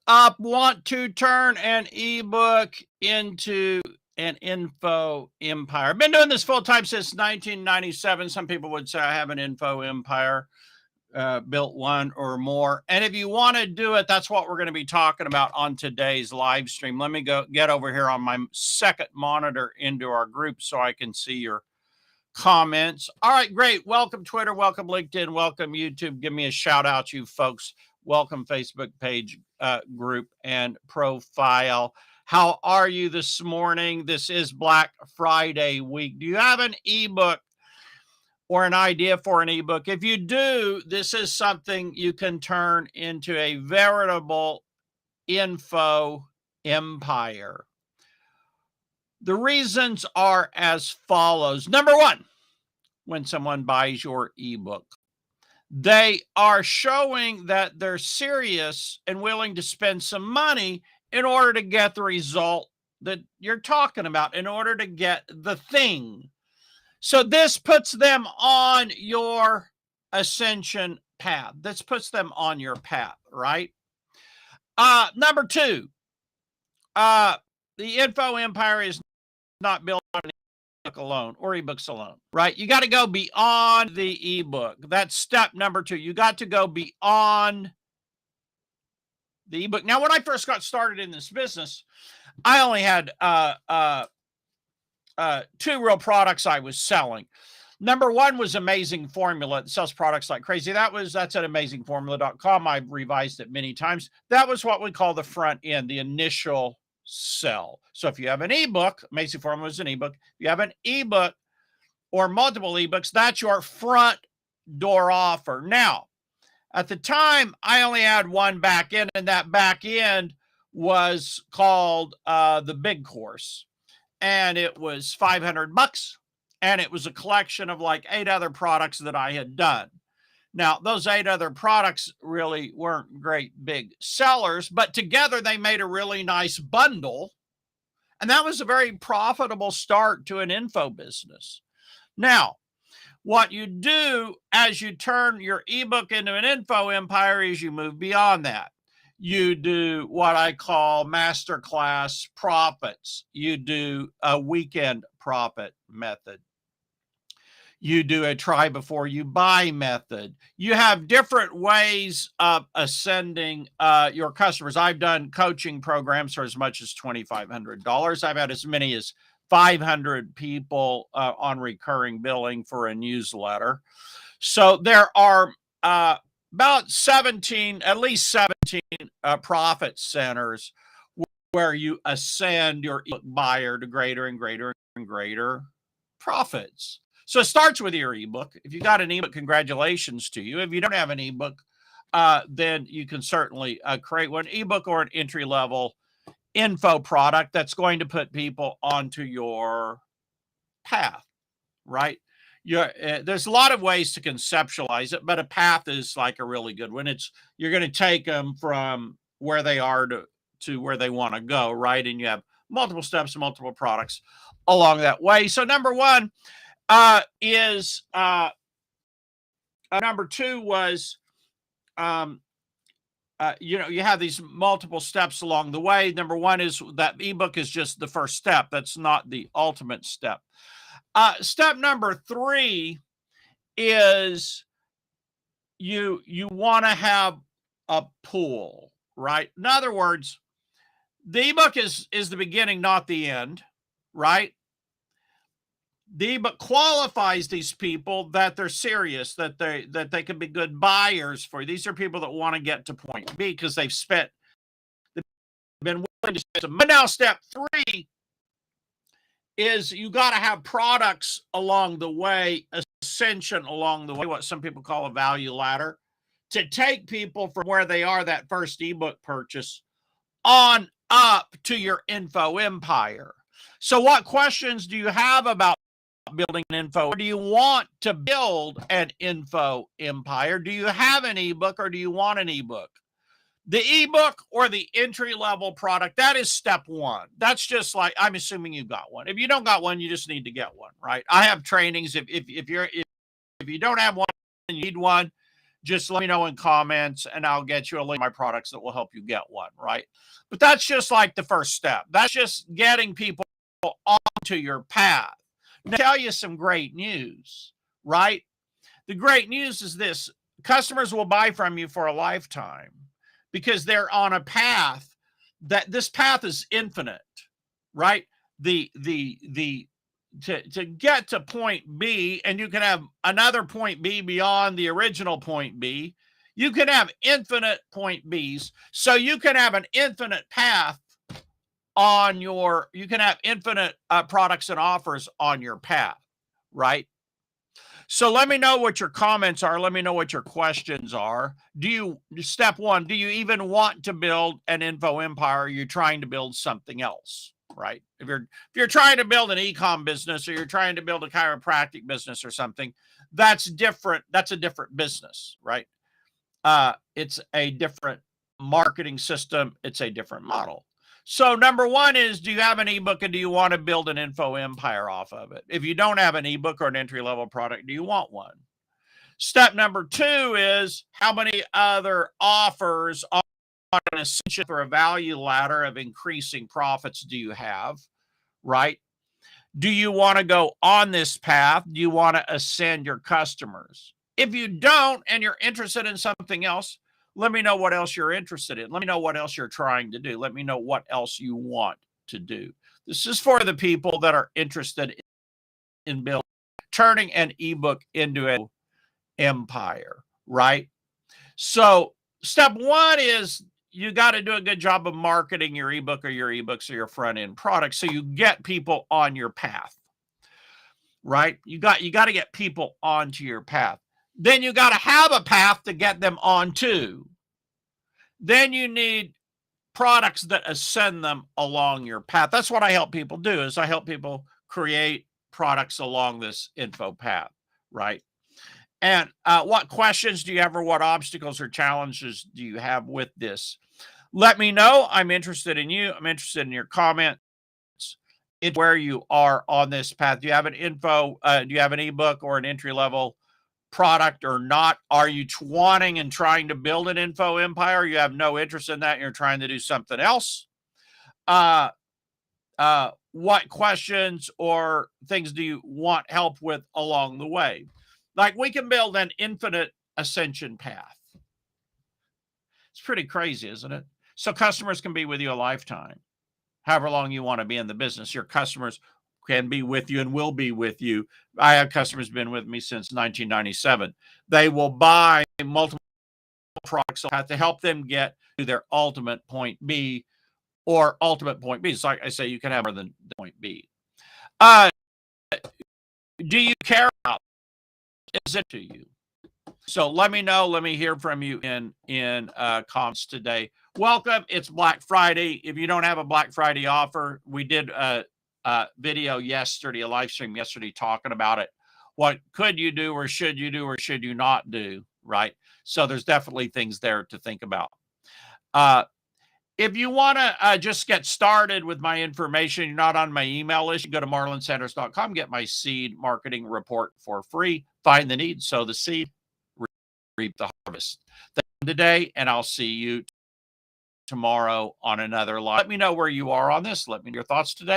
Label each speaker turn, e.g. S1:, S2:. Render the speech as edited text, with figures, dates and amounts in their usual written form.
S1: up? Want to turn an ebook into an info empire. I've been doing this full time since 1997. Some people would say I have an info empire, built one or more. And if you want to do it, that's what we're going to be talking about on today's live stream. Let me go get over here on my second monitor into our group so I can see your comments. All right, great. Welcome Twitter, welcome LinkedIn, welcome YouTube. Give me a shout out, you folks. Welcome Facebook page, group, and profile. How are you this morning? This is Black Friday week. Do you have an ebook or an idea for an ebook? If you do, this is something you can turn into a veritable info empire. The reasons are as follows. Number one, when someone buys your ebook, they are showing that they're serious and willing to spend some money in order to get the result that you're talking about, in order to get the thing. So this puts them on your ascension path. This puts them on your path, right? Number two, the info empire is not built on an ebook alone or ebooks alone, right? You got to go beyond the ebook. That's step number two. You got to go beyond the ebook. Now, when I first got started in this business, I only had two real products I was selling. Number one was Amazing Formula. It sells products like crazy. That's at amazingformula.com. I've revised it many times. That was what we call the front end, the initial sell. So if you have an ebook, Amazing Formula is an ebook. If you have an ebook or multiple ebooks, that's your front door offer. Now, at the time, I only had one back end, and that back end was called the Big Course. And it was $500. And it was a collection of like 8 other products that I had done. Now, those 8 other products really weren't great big sellers, but together they made a really nice bundle. And that was a very profitable start to an info business. Now, what you do as you turn your ebook into an info empire is you move beyond that. You do what I call masterclass profits. You do a weekend profit method. You do a try before you buy method. You have different ways of ascending your customers. I've done coaching programs for as much as $2,500. I've had as many as 500 people on recurring billing for a newsletter. So there are about at least 17 profit centers where you ascend your ebook buyer to greater and greater and greater profits. So it starts with your ebook. If you got an ebook, congratulations to you. If you don't have an ebook, then you can certainly create one ebook or an entry-level info product that's going to put people onto your path, right? There's a lot of ways to conceptualize it, but a path is like a really good one. You're going to take them from where they are to where they want to go, right? And you have multiple steps, multiple products along that way. So number one is number two was you have these multiple steps along the way. Number one is that ebook is just the first step. That's not the ultimate step. Step number three is you want to have a pool, right? In other words, the ebook is the beginning, not the end, right? The ebook qualifies these people that they're serious, that they can be good buyers for. These are people that want to get to point B because they've been willing to spend some. But now step three is you got to have products along the way, ascension along the way, what some people call a value ladder, to take people from where they are, that first ebook purchase, on up to your info empire. So what questions do you have about building an info? Or do you want to build an info empire? Do you have an ebook or do you want an ebook? The ebook or the entry-level product, that is step one. That's just like, I'm assuming you got one. If you don't got one, you just need to get one, right? I have trainings. If you don't have one and you need one, just let me know in comments and I'll get you a link to my products that will help you get one, right? But that's just like the first step. That's just getting people onto your path. Now, I'll tell you some great news, right? The great news is this: customers will buy from you for a lifetime because they're on a path that this path is infinite, right? To get to point B, and you can have another point B beyond the original point B. You can have infinite point Bs, so you can have an infinite path on your. You can have infinite products and offers on your path, right? So let me know what your comments are. Let me know what your questions are. Step one, do you even want to build an info empire? Or are you trying to build something else, right? If you're trying to build an e-com business, or you're trying to build a chiropractic business or something, that's different. That's a different business, right? It's a different marketing system. It's a different model. So number one is, do you have an ebook and do you want to build an info empire off of it? If you don't have an ebook or an entry-level product, do you want one? Step number two is, how many other offers on an essential or a value ladder of increasing profits do you have, right? Do you want to go on this path? Do you want to ascend your customers? If you don't and you're interested in something else, let me know what else you're interested in. Let me know what else you're trying to do. Let me know what else you want to do. This is for the people that are interested in building, turning an ebook into an empire, right? So step one is, you got to do a good job of marketing your ebook or your ebooks or your front end products so you get people on your path, right? You got to get people onto your path. Then you got to have a path to get them onto. Then you need products that ascend them along your path. That's what I help people do, is I help people create products along this info path, right? And what questions do you have, or what obstacles or challenges do you have with this? Let me know. I'm interested in you. I'm interested in your comments. It's where you are on this path. Do you have an do you have an ebook or an entry-level product or not? Are you wanting and trying to build an info empire? You have no interest in that, and you're trying to do something else? What questions or things do you want help with along the way? Like, we can build an infinite ascension path. It's pretty crazy, isn't it? So customers can be with you a lifetime. However long you want to be in the business, your customers can be with you and will be with you. I have customers been with me since 1997. They will buy multiple products to help them get to their ultimate point B or ultimate point B. So like I say, you can have more than the point B. Do you care about it? Is it to you? So let me know. Let me hear from you in comments today. Welcome. It's Black Friday. If you don't have a Black Friday offer, we did a video yesterday, a live stream yesterday, talking about it. What could you do, or should you not do, right? So there's definitely things there to think about. If you want to just get started with my information, you're not on my email list, you go to marlonsanders.com, get my seed marketing report for free. Find the need, sow the seed, reap the harvest. Thank you today, and I'll see you tomorrow on another live. Let me know where you are on this. Let me know your thoughts today.